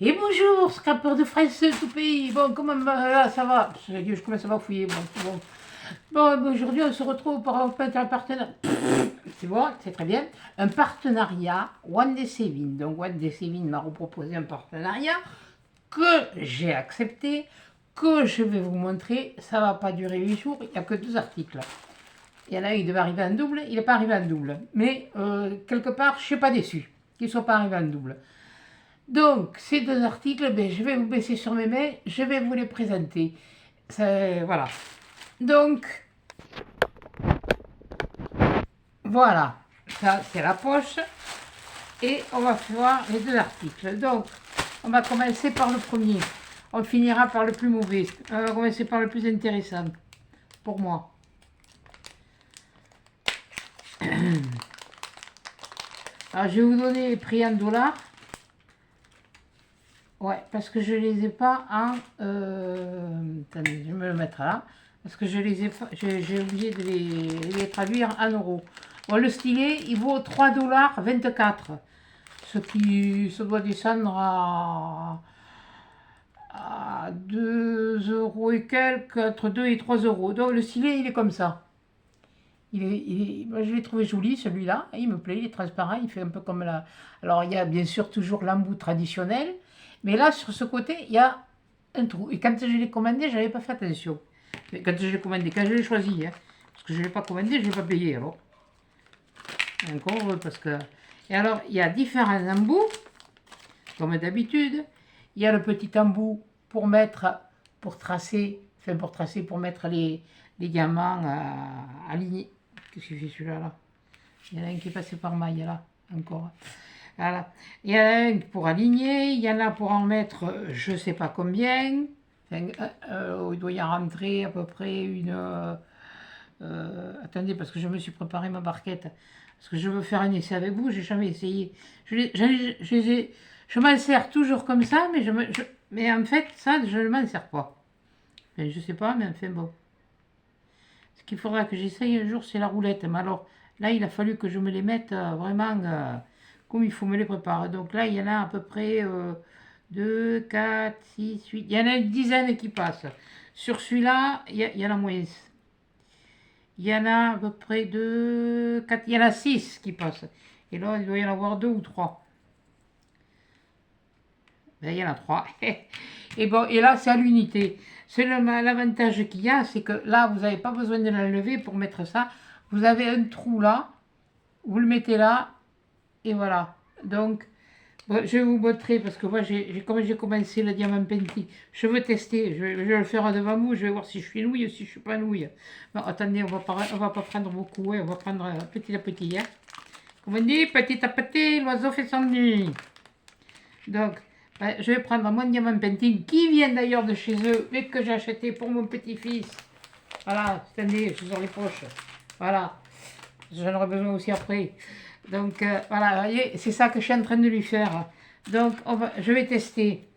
Et bonjour, scrapeur de fraises tout pays. Bon, comment ça va? Je commence à m'enfouiller. Bon, c'est bon. Bon, aujourd'hui, on se retrouve pour un partenariat. C'est bon, c'est très bien. Un partenariat One Day Saving. Donc, One Day Saving m'a proposé un partenariat que j'ai accepté, que je vais vous montrer. Ça va pas durer 8 jours. Il n'y a que 2 articles. Il y en a un, il devait arriver en double. Il n'est pas arrivé en double. Mais quelque part, je ne suis pas déçu qu'il ne soit pas arrivé en double. Donc, ces 2 articles, ben, je vais vous baisser sur mes mains, je vais vous les présenter. Voilà. Donc, voilà. Ça, c'est la poche. Et on va voir les 2 articles. Donc, on va commencer par le premier. On finira par le plus mauvais. On va commencer par le plus intéressant. Pour moi. Alors, je vais vous donner les prix en dollars. Ouais, parce que je les ai pas en... attendez, je vais me le mettre là. Parce que je les ai pas, j'ai oublié de les traduire en euros. Bon, le stylet, il vaut 3,24 $. Ce qui se doit descendre à 2 euros et quelques, entre 2 et 3 euros. Donc le stylet, il est comme ça. Moi, je l'ai trouvé joli celui-là, il me plaît, il est transparent, il fait un peu comme la... Alors il y a bien sûr toujours l'embout traditionnel, mais là sur ce côté il y a un trou. Et quand je l'ai commandé, je n'avais pas fait attention. Mais quand je l'ai commandé, quand je l'ai choisi, hein, parce que je ne l'ai pas commandé, je ne l'ai pas payé alors. Encore parce que... Et alors il y a différents embouts, comme d'habitude. Il y a le petit embout pour mettre, pour mettre les diamants alignés. Qu'est-ce qu'il fait celui-là là? Il y en a un qui est passé par maille là, encore. Voilà. Il y en a un pour aligner, il y en a pour en mettre je ne sais pas combien. Enfin, il doit y en rentrer à peu près une... attendez, parce que je me suis préparé ma barquette. Parce que je veux faire un essai avec vous, j'ai jamais essayé. Je m'en sers toujours comme ça, mais en fait, ça, je ne m'en sers pas. Enfin, je sais pas, mais enfin bon. Ce qu'il faudra que j'essaye un jour, c'est la roulette. Mais alors, là, il a fallu que je me les mette vraiment comme il faut me les préparer. Donc là, il y en a à peu près 2, 4, 6, 8. Il y en a une dizaine qui passent. Sur celui-là, il y en a moins. Il y en a à peu près 2, 4, il y en a 6 qui passent. Et là, il doit y en avoir 2 ou 3. Ben, il y en a 3. Et bon, et là, c'est à l'unité. L'avantage qu'il y a, c'est que là, vous n'avez pas besoin de l'enlever pour mettre ça. Vous avez un trou là, vous le mettez là, et voilà. Donc, bon, je vais vous montrer, parce que moi, comme j'ai commencé le diamant painting, je veux tester, je vais le faire devant vous, je vais voir si je suis nouille ou si je suis pas nouille. Non, attendez, on va pas prendre beaucoup, hein, on va prendre petit à petit. Hein. Comme on dit, petit à petit, l'oiseau fait son nid. Donc, ben, je vais prendre mon diamant painting, qui vient d'ailleurs de chez eux, mais que j'ai acheté pour mon petit-fils. Voilà, attendez, je sors les poches. Voilà, j'en aurai besoin aussi après. Donc, voilà, vous voyez, c'est ça que je suis en train de lui faire. Donc, je vais tester.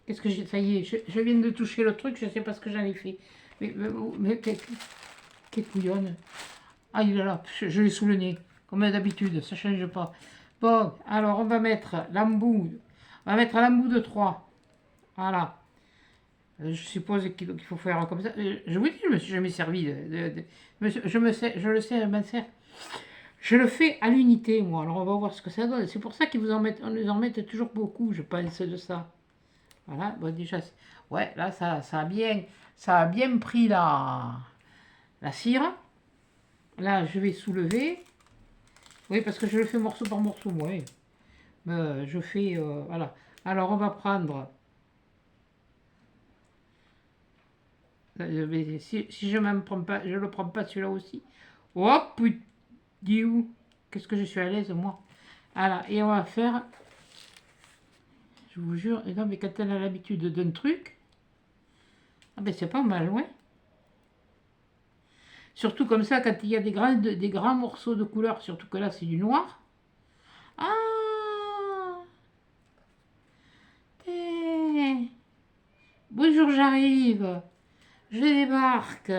Qu'est-ce que j'ai... Ça y est, je viens de toucher le truc, je ne sais pas ce que j'en ai fait. Mais quelle couillonne. Ah, il est là, je l'ai sous le nez, comme d'habitude, ça ne change pas. Bon, alors on va mettre l'embout. On va mettre l'embout de 3. Voilà. Je suppose qu'il faut faire comme ça. Je vous dis, je me suis jamais servi je le sais, je m'en sers. Je le fais à l'unité, moi. Alors on va voir ce que ça donne. C'est pour ça qu'ils vous en mettent, on nous en met toujours beaucoup, je pense, de ça. Voilà, bon déjà, ouais, là ça a bien pris la cire. Là, je vais soulever. Oui, parce que je le fais morceau par morceau, moi. Oui. Je fais, voilà. Alors on va prendre. Si je ne prends pas, je le prends pas celui-là aussi. Hop, putain, qu'est-ce que je suis à l'aise moi. Voilà, et on va faire. Je vous jure, non mais quand elle a l'habitude d'un truc, ah ben c'est pas mal, ouais. Surtout comme ça, quand il y a des grands morceaux de couleur, surtout que là c'est du noir. Ah, bonjour, j'arrive. Je débarque.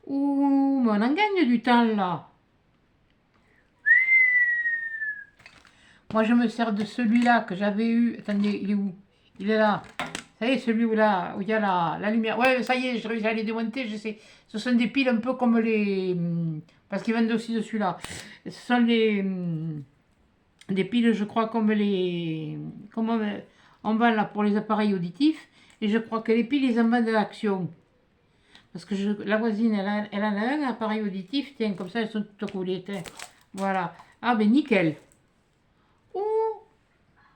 Oh, mais on en gagne du temps, là. Moi, je me sers de celui-là que j'avais eu. Attendez, il est où? Il est là. Ça y est, celui-là, où il y a la lumière. Ouais, ça y est, j'ai réussi à les démonter, je sais. Ce sont des piles un peu comme les... Parce qu'ils vendent aussi dessus, là. Ce sont des piles, je crois, comme les... Comme on vend là pour les appareils auditifs. Et je crois que les piles, ils en vendent de l'action. Parce que la voisine, elle en a un appareil auditif. Tiens, comme ça, elles sont toutes roulées. Voilà. Ah, ben nickel. Ouh.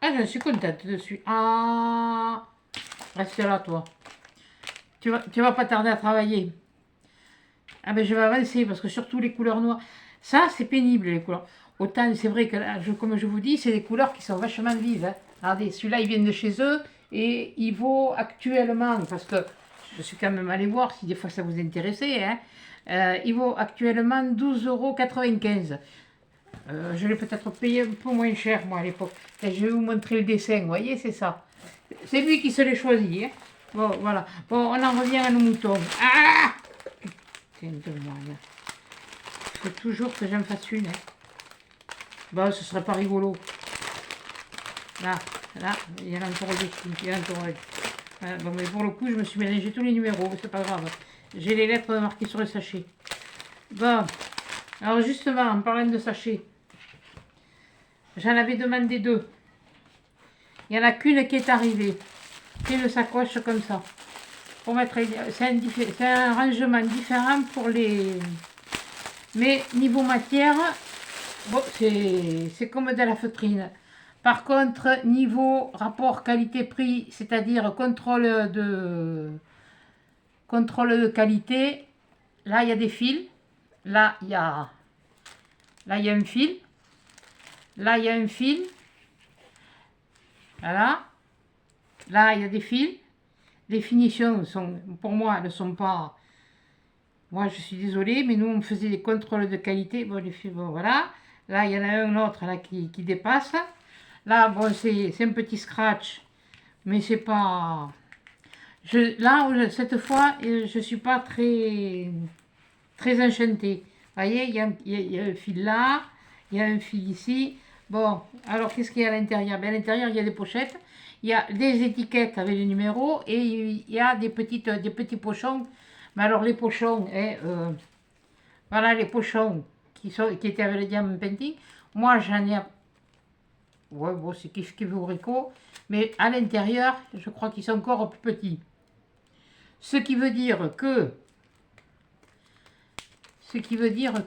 Ah, je suis contente dessus. Ah. Reste là, toi. Tu vas pas tarder à travailler. Ah ben, je vais avancer parce que surtout les couleurs noires. Ça, c'est pénible, les couleurs. Autant, c'est vrai que, là, comme je vous dis, c'est des couleurs qui sont vachement vives. Hein. Regardez, celui-là, il vient de chez eux et il vaut actuellement, parce que je suis quand même allé voir si des fois ça vous intéressait, hein, il vaut actuellement 12,95 €. Je l'ai peut-être payé un peu moins cher, moi, à l'époque. Et je vais vous montrer le dessin, vous voyez, c'est ça. C'est lui qui se l'est choisi. Hein. Bon, voilà. Bon, on en revient à nos moutons. Ah! Putain de moi, là. Il faut toujours que j'en fasse une. Hein. Bon, ce serait pas rigolo. Là, il y en a encore deux. Il y en a encore un. Bon, mais pour le coup, je me suis mélangé tous les numéros, mais c'est pas grave. J'ai les lettres marquées sur le sachet. Bon, alors justement, en parlant de sachet, j'en avais demandé deux. Il n'y en a qu'une qui est arrivée. C'est une sacoche comme ça. Pour mettre, c'est un rangement différent pour les... Mais niveau matière, bon, c'est comme de la feutrine. Par contre, niveau rapport qualité-prix, c'est-à-dire contrôle de qualité, là, il y a des fils. Là, il y a un fil. Là, il y a un fil. Voilà. Là, il y a des fils. Les finitions, pour moi, ne sont pas... Moi, je suis désolée, mais nous, on faisait des contrôles de qualité. Bon, les fils, bon, voilà. Là, il y en a un autre là, qui dépasse. Là, bon, c'est un petit scratch, mais c'est pas... Là, cette fois, je ne suis pas très enchantée. Vous voyez, il y a un fil là, il y a un fil ici. Bon, alors qu'est-ce qu'il y a à l'intérieur? À l'intérieur, il y a des pochettes, il y a des étiquettes avec les numéros et il y a des petits pochons. Mais alors les pochons, voilà les pochons qui étaient avec le diamant painting. Moi, j'en ai... Ouais, bon, c'est kiff au ricot. Mais à l'intérieur, je crois qu'ils sont encore plus petits. Ce qui veut dire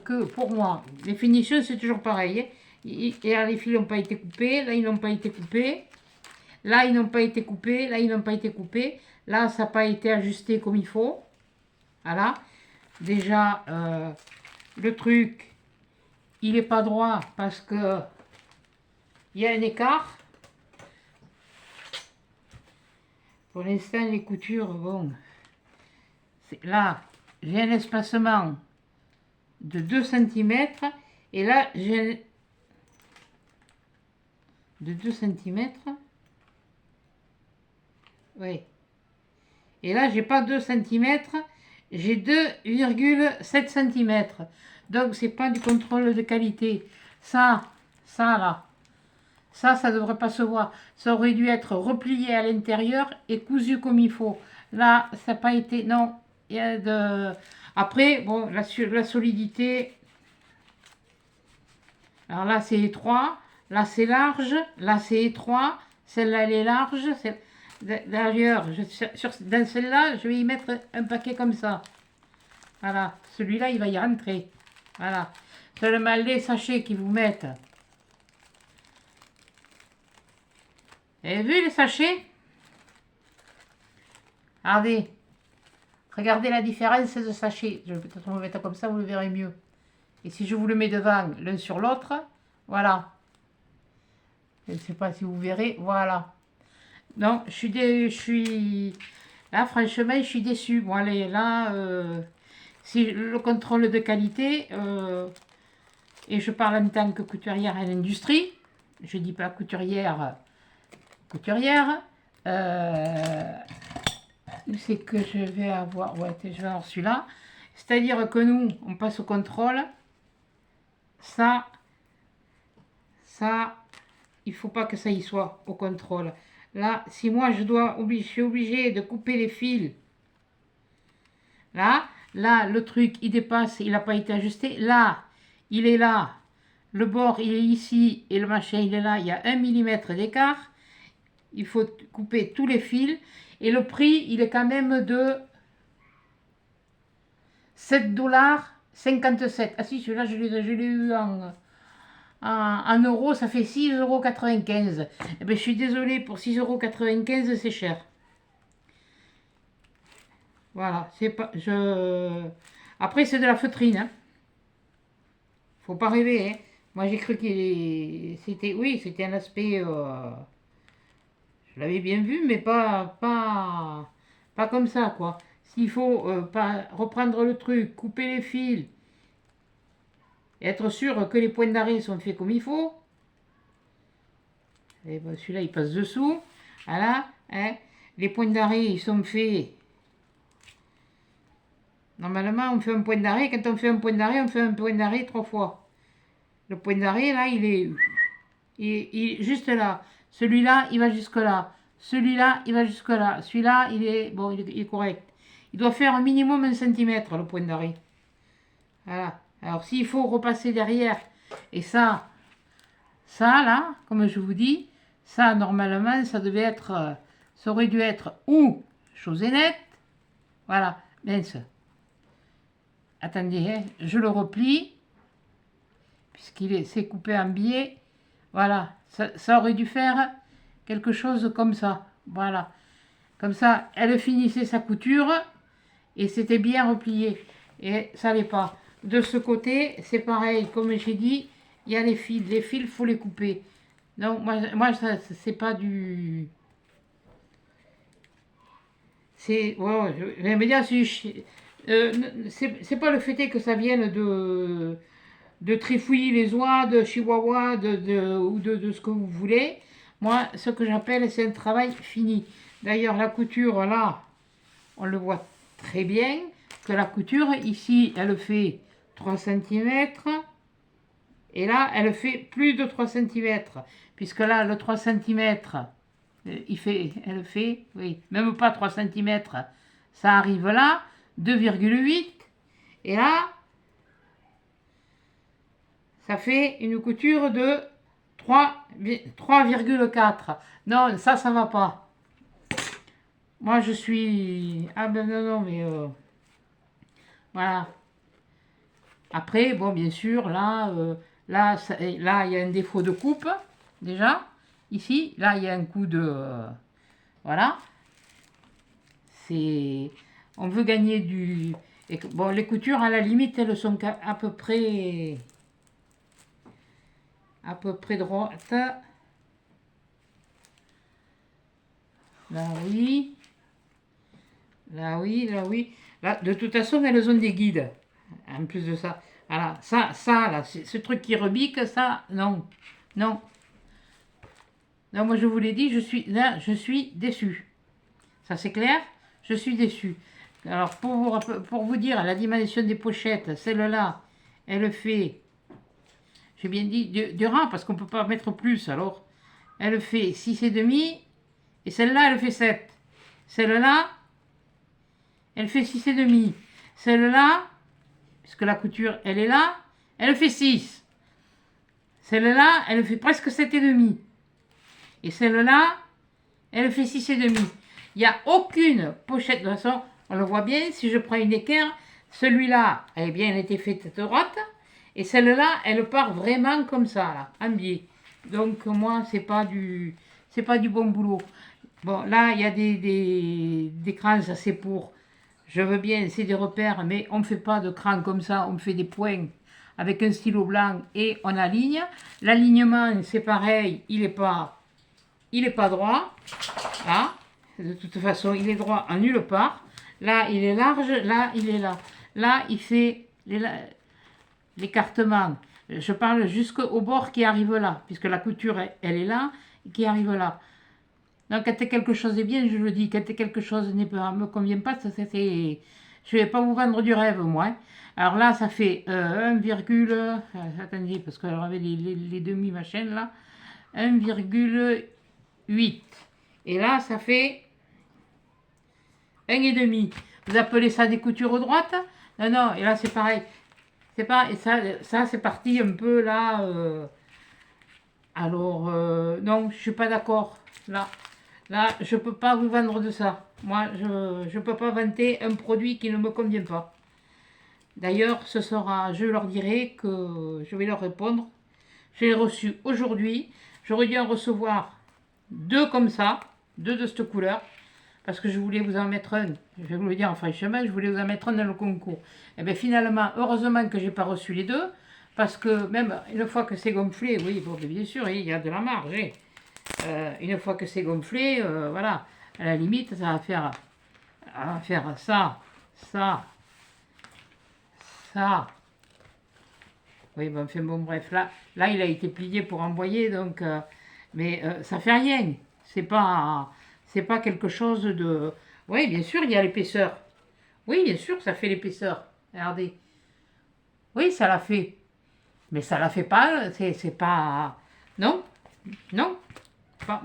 que pour moi, les finitions, c'est toujours pareil. Hein. Et les fils n'ont pas été coupés. Là, ils n'ont pas été coupés. Là, ils n'ont pas été coupés. Là, ils n'ont pas été coupés. Là, ça n'a pas été ajusté comme il faut. Voilà. Déjà, le truc, il n'est pas droit parce que il y a un écart. Pour l'instant, les coutures, bon, là, j'ai un espacement de 2 cm. Et là, j'ai de 2 cm. Oui. Et là, j'ai pas 2 cm, j'ai 2,7 cm. Donc, c'est pas du contrôle de qualité. Ça là. Ça devrait pas se voir. Ça aurait dû être replié à l'intérieur et cousu comme il faut. Là, ça n'a pas été... Non. Il y a de... Après, bon, la solidité... Alors là, c'est étroit. Là, c'est large. Là, c'est étroit. Celle-là, elle est large. D'ailleurs, dans celle-là, je vais y mettre un paquet comme ça. Voilà. Celui-là, il va y rentrer. Voilà. Seulement les sachets qu'ils vous mettent... Vous avez vu les sachets? Regardez la différence de sachets. Je vais peut-être me mettre comme ça, vous le verrez mieux. Et si je vous le mets devant l'un sur l'autre, voilà. Je ne sais pas si vous verrez, voilà. Non, là, franchement, je suis déçue. Bon, allez, là, si le contrôle de qualité, et je parle en tant que couturière à l'industrie, je ne dis pas couturière, c'est que je vais avoir, ouais, je vais avoir celui-là. C'est-à-dire que nous, on passe au contrôle. Ça, il ne faut pas que ça y soit au contrôle. Là, si moi je suis obligé de couper les fils, là, le truc, il dépasse, il n'a pas été ajusté. Là, il est là. Le bord, il est ici et le machin, il est là. Il y a 1 mm d'écart. Il faut couper tous les fils. Et le prix, il est quand même de 7,57 $. Ah si, celui-là, je l'ai eu en euros, ça fait 6,95 €. Eh bien, je suis désolée, pour 6,95 €, c'est cher. Voilà, c'est pas... Après, c'est de la feutrine, hein. Faut pas rêver, hein. Moi, j'ai cru que c'était... Oui, c'était un aspect... Je l'avais bien vu, mais pas comme ça, quoi. S'il faut pas reprendre le truc, couper les fils, et être sûr que les points d'arrêt sont faits comme il faut. Et ben, celui-là, il passe dessous. Voilà, hein. Les points d'arrêt, ils sont faits. Normalement, on fait un point d'arrêt. Quand on fait un point d'arrêt, on fait un point d'arrêt 3 fois. Le point d'arrêt, là, il est juste là. Celui-là, il va jusque là. Celui-là, il va jusque là. Celui-là, il est, bon, il est correct. Il doit faire un minimum 1 cm, le point d'arrêt. Voilà. Alors, s'il faut repasser derrière, et ça, là, comme je vous dis, ça, normalement, ça devait être, ça aurait dû être ou chose nette. Voilà, mince. Attendez, hein, je le replie, c'est coupé en biais. Voilà, ça aurait dû faire quelque chose comme ça. Voilà, comme ça, elle finissait sa couture et c'était bien replié. Et ça n'allait pas. De ce côté, c'est pareil, comme j'ai dit, il y a les fils. Les fils, il faut les couper. Donc, moi ça, c'est pas du... C'est... Ouais, je vais me dire, c'est pas le fait que ça vienne de trifouiller les oies, de chihuahua, ou de ce que vous voulez. Moi, ce que j'appelle, c'est un travail fini. D'ailleurs, la couture, là, on le voit très bien, que la couture, ici, elle fait 3 cm, et là, elle fait plus de 3 cm, puisque là, le 3 cm, elle fait, oui, même pas 3 cm, ça arrive là, 2,8, et là, ça fait une couture de 3,4. Non, ça va pas. Moi, je suis... Ah ben non, mais... voilà. Après, bon, bien sûr, là, là, il y a un défaut de coupe, déjà. Ici, là, il y a un coup de... voilà. C'est... On veut gagner du... Et, bon, les coutures, à la limite, elles sont à peu près droite. Là oui. Là oui, là oui. Là, de toute façon, elles ont des guides. En plus de ça. Voilà, ça là, ce truc qui rebique, ça, non. Non. Non, moi je vous l'ai dit, je suis déçue. Ça c'est clair? Je suis déçue. Alors, pour vous dire la dimension des pochettes, celle-là, elle fait... J'ai bien dit du rang parce qu'on ne peut pas mettre plus. Alors, elle fait 6,5 et celle-là, elle fait 7. Celle-là, elle fait 6,5. Celle-là, puisque la couture, elle est là, elle fait 6. Celle-là, elle fait presque 7,5. Et celle-là, elle fait 6,5. Il n'y a aucune pochette. De toute façon, on le voit bien, si je prends une équerre, celui-là, elle a été faite droite. Et celle-là, elle part vraiment comme ça, là, en biais. Donc, moi, c'est pas du bon boulot. Bon, là, il y a des crans, ça c'est pour... Je veux bien, c'est des repères, mais on ne fait pas de crans comme ça. On fait des points avec un stylo blanc et on aligne. L'alignement, c'est pareil, il n'est pas droit. Là, de toute façon, il est droit en nulle part. Là, il est large, là, il est là. Là, il fait l'écartement. Je parle jusqu'au bord qui arrive là, puisque la couture, elle est là, et qui arrive là. Donc, quand quelque chose est bien, je le dis. Quand quelque chose ne me convient pas, Je ne vais pas vous vendre du rêve, moi. Hein. Alors là, ça fait 1, attendez, parce que j'avais les demi-machines là. 1,8. Et là, ça fait 1,5. Vous appelez ça des coutures droites? Non, non, et là, c'est pareil. C'est pas, et ça c'est parti un peu là. Alors, non, je suis pas d'accord. Là, je peux pas vous vendre de ça. Moi, je peux pas vanter un produit qui ne me convient pas. D'ailleurs, ce sera, je leur dirai que je vais leur répondre. Je l'ai reçu aujourd'hui. J'aurais dû en recevoir 2 comme ça, 2 de cette couleur, parce que je voulais vous en mettre un. Je vais vous le dire franchement, je voulais vous en mettre un dans le concours. Et bien finalement, heureusement que j'ai pas reçu les 2, parce que même une fois que c'est gonflé, oui, bon, bien sûr, il y a de la marge. Une fois que c'est gonflé, voilà, à la limite, ça va faire ça, ça, ça. Oui, bon, enfin, bon, bref, là, il a été plié pour envoyer, donc, mais ça fait rien. C'est pas quelque chose de. Oui, bien sûr, il y a l'épaisseur. Oui, bien sûr, ça fait l'épaisseur. Regardez. Oui, ça l'a fait. Mais ça la fait pas. C'est pas. Non, non. Pas,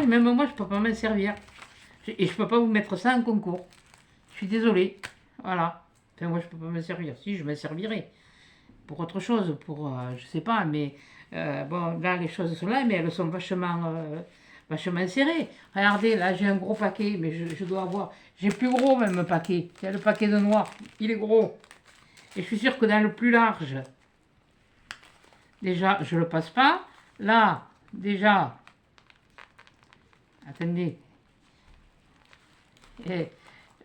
même moi, je peux pas m'en servir. Et je peux pas vous mettre ça en concours. Je suis désolée. Voilà. Enfin, moi, je peux pas m'en servir. Si, je m'en servirai. Pour autre chose, pour, je sais pas, mais bon, là, les choses sont là, mais elles sont vachement serrées. Regardez, là, j'ai un gros paquet, mais je dois avoir, j'ai plus gros même paquet. Il y a le paquet de noir, il est gros. Et je suis sûre que dans le plus large, déjà, je le passe pas. Là, déjà, attendez, et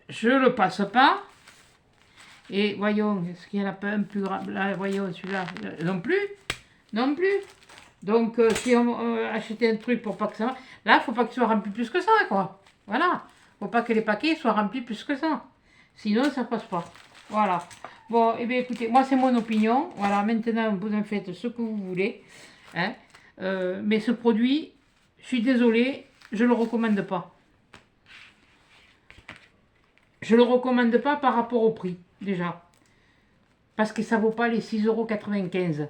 je le passe pas. Et voyons, est-ce qu'il y en a pas un plus grand? Là, voyons, celui-là, non plus. Non plus. Donc, si on achetait un truc pour pas que ça... Là, il faut pas qu'il soit rempli plus que ça, quoi. Voilà. Faut pas que les paquets soient remplis plus que ça. Sinon, ça passe pas. Voilà. Bon, eh bien, écoutez, moi, c'est mon opinion. Voilà, maintenant, vous en faites ce que vous voulez. Hein. Mais ce produit, je suis désolée, je le recommande pas. Je le recommande pas par rapport au prix, déjà. Parce que ça vaut pas les 6,95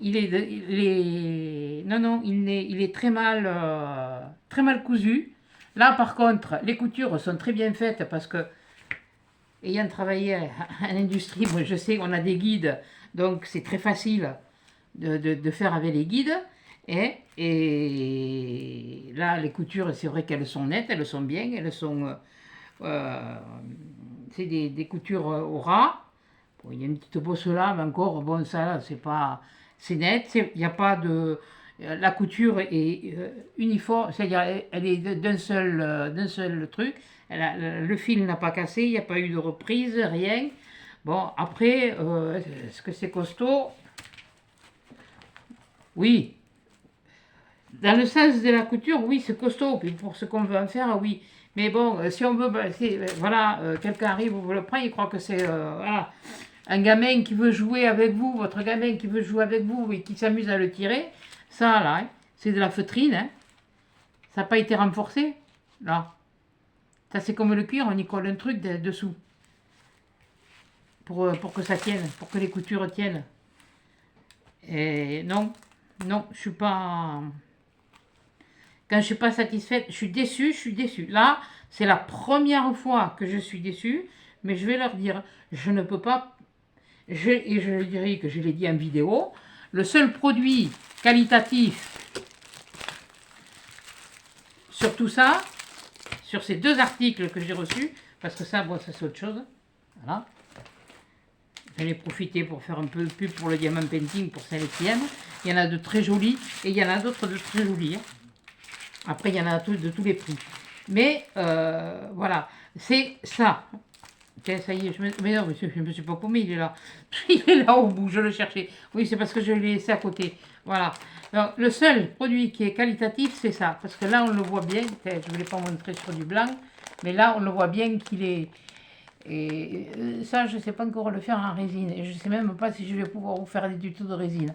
€. Non, il est très mal cousu. Là, par contre, les coutures sont très bien faites parce que, ayant travaillé en industrie, moi, je sais qu'on a des guides, donc c'est très facile de faire avec les guides. Et là, les coutures, c'est vrai qu'elles sont nettes, elles sont bien, elles sont... c'est des coutures au ras. Bon, il y a une petite bosse là, mais encore, bon, ça, c'est pas... C'est net, il n'y a pas de... La couture est uniforme, c'est-à-dire elle est d'un seul truc. Le fil n'a pas cassé, il n'y a pas eu de reprise, rien. Bon, après, est-ce que c'est costaud? Oui. Dans le sens de la couture, oui, c'est costaud. Puis pour ce qu'on veut en faire, oui. Mais bon, si on veut, voilà, quelqu'un arrive, vous le prend, il croit que c'est... voilà. Un gamin qui veut jouer avec vous, votre gamin qui veut jouer avec vous et qui s'amuse à le tirer, ça là, hein, c'est de la feutrine, hein. Ça n'a pas été renforcé, là. Ça c'est comme le cuir, on y colle un truc dessous. Pour que ça tienne, pour que les coutures tiennent. Et non, je suis pas... Quand je suis pas satisfaite, je suis déçue. Là, c'est la première fois que je suis déçue, mais je vais leur dire, je ne peux pas... Et je dirais que je l'ai dit en vidéo, le seul produit qualitatif sur tout ça, sur ces 2 articles que j'ai reçus, parce que ça, bon, ça c'est autre chose. Voilà. J'en ai profité pour faire un peu de pub pour le diamant painting pour celles qui aiment. Il y en a de très jolis et il y en a d'autres de très jolis. Hein. Après, il y en a de tous les prix. Mais voilà, c'est ça. Tiens, ça y est, mais non, monsieur, je ne me suis pas paumé, il est là. Il est là au bout, je le cherchais. Oui, c'est parce que je l'ai laissé à côté. Voilà. Alors, le seul produit qui est qualitatif, c'est ça. Parce que là, on le voit bien. Je ne voulais pas montrer sur du blanc. Mais là, on le voit bien qu'il est... Et ça, je ne sais pas encore le faire en résine. Et je ne sais même pas si je vais pouvoir vous faire des tutos de résine.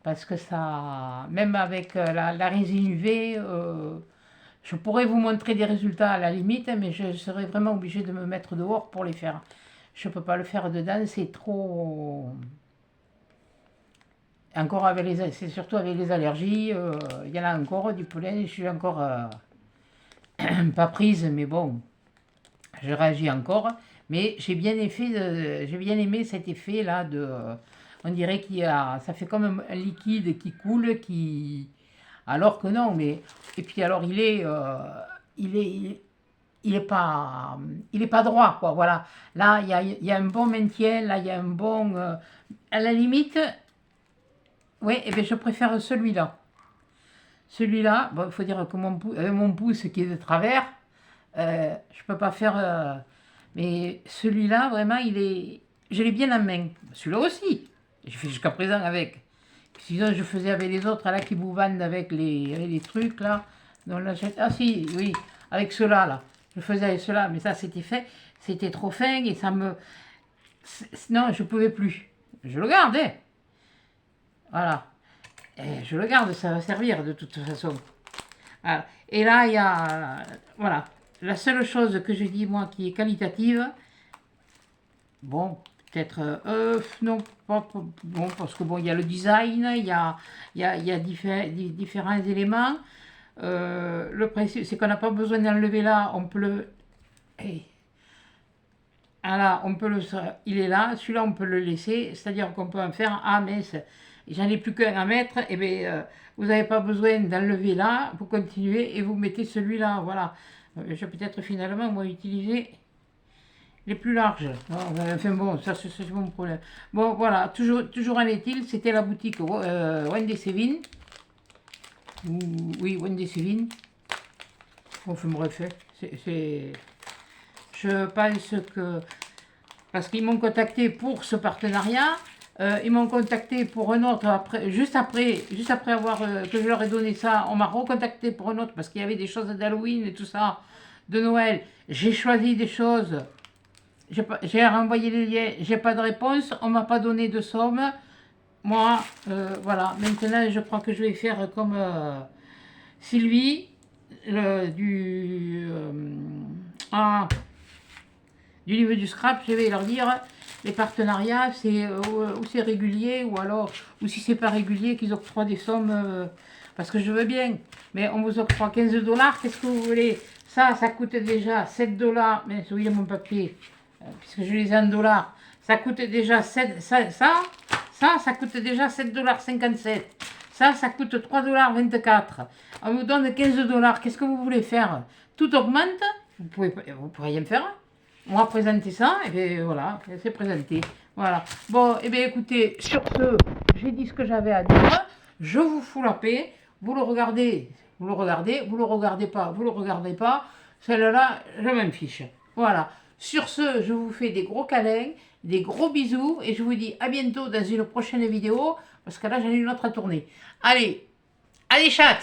Parce que ça... Même avec la résine UV... Je pourrais vous montrer des résultats à la limite, mais je serais vraiment obligée de me mettre dehors pour les faire. Je ne peux pas le faire dedans, c'est trop... Encore avec les... C'est surtout avec les allergies, il y en a encore du pollen, je suis encore pas prise, mais bon, je réagis encore. Mais j'ai bien aimé cet effet là de... on dirait qu'il y a... Ça fait comme un liquide qui coule, qui... Alors que non, mais... Et puis alors il est pas droit, quoi, voilà. Là, il y a un bon maintien, là, il y a un bon... à la limite, oui, eh bien, je préfère celui-là. Celui-là, bon, il faut dire que mon pouce qui est de travers, je peux pas faire... mais celui-là, vraiment, je l'ai bien en main. Celui-là aussi, j'ai fait jusqu'à présent avec. Sinon, je faisais avec les autres, là, qui vous vendent avec les trucs, là. Donc, là, ah si, oui, avec ceux-là, là. Je faisais avec ceux-là, mais ça, c'était fait. C'était trop fin et ça me... Non, je pouvais plus. Je le garde, hein. Voilà. Et je le garde, ça va servir de toute façon. Voilà. Et là, il y a... Voilà. La seule chose que je dis, moi, qui est qualitative, bon, peut-être... non, pas... Bon, parce que bon, il y a le design, il y a différents éléments. Le principe, c'est qu'on n'a pas besoin d'enlever là, on peut le... Hey. Ah là, on peut le... Il est là, celui-là, on peut le laisser, c'est-à-dire qu'on peut en faire... Ah, mais j'en ai plus qu'un à mettre, et bien, vous n'avez pas besoin d'enlever là, vous continuez et vous mettez celui-là, voilà. Je vais peut-être finalement, moi, utiliser les plus larges. Enfin bon, ça c'est mon problème. Bon, voilà, toujours en est-il, c'était la boutique Wendy Sevin. Oui, Wendy Sevin. Enfin bref, je pense que... Parce qu'ils m'ont contacté pour ce partenariat, ils m'ont contacté pour un autre, juste après avoir que je leur ai donné ça, on m'a recontacté pour un autre parce qu'il y avait des choses d'Halloween et tout ça, de Noël. J'ai choisi des choses, j'ai renvoyé les liens, j'ai pas de réponse, on m'a pas donné de somme. Moi, voilà, maintenant je crois que je vais faire comme Sylvie, du livre du scrap, je vais leur dire les partenariats, c'est ou c'est régulier ou alors, ou si c'est pas régulier, qu'ils octroient des sommes, parce que je veux bien, mais on vous octroie 15 $, qu'est-ce que vous voulez? Ça coûte déjà 7 $, mais oui, il y a mon papier, puisque je les ai en dollars, ça coûte déjà 7, ça coûte déjà 7,57 $. Ça coûte 3,24 $. On vous donne 15 $, qu'est-ce que vous voulez faire? Tout augmente, vous pourrez rien faire. On va présenter ça, et bien voilà, c'est présenté. Voilà. Bon, et bien écoutez, sur ce, j'ai dit ce que j'avais à dire. Je vous fous la paix. Vous le regardez, vous le regardez. Vous le regardez pas, vous le regardez pas. Celle-là, je m'en fiche. Voilà. Sur ce, je vous fais des gros câlins, des gros bisous, et je vous dis à bientôt dans une prochaine vidéo, parce que là, j'en ai une autre à tourner. Allez, allez, chat!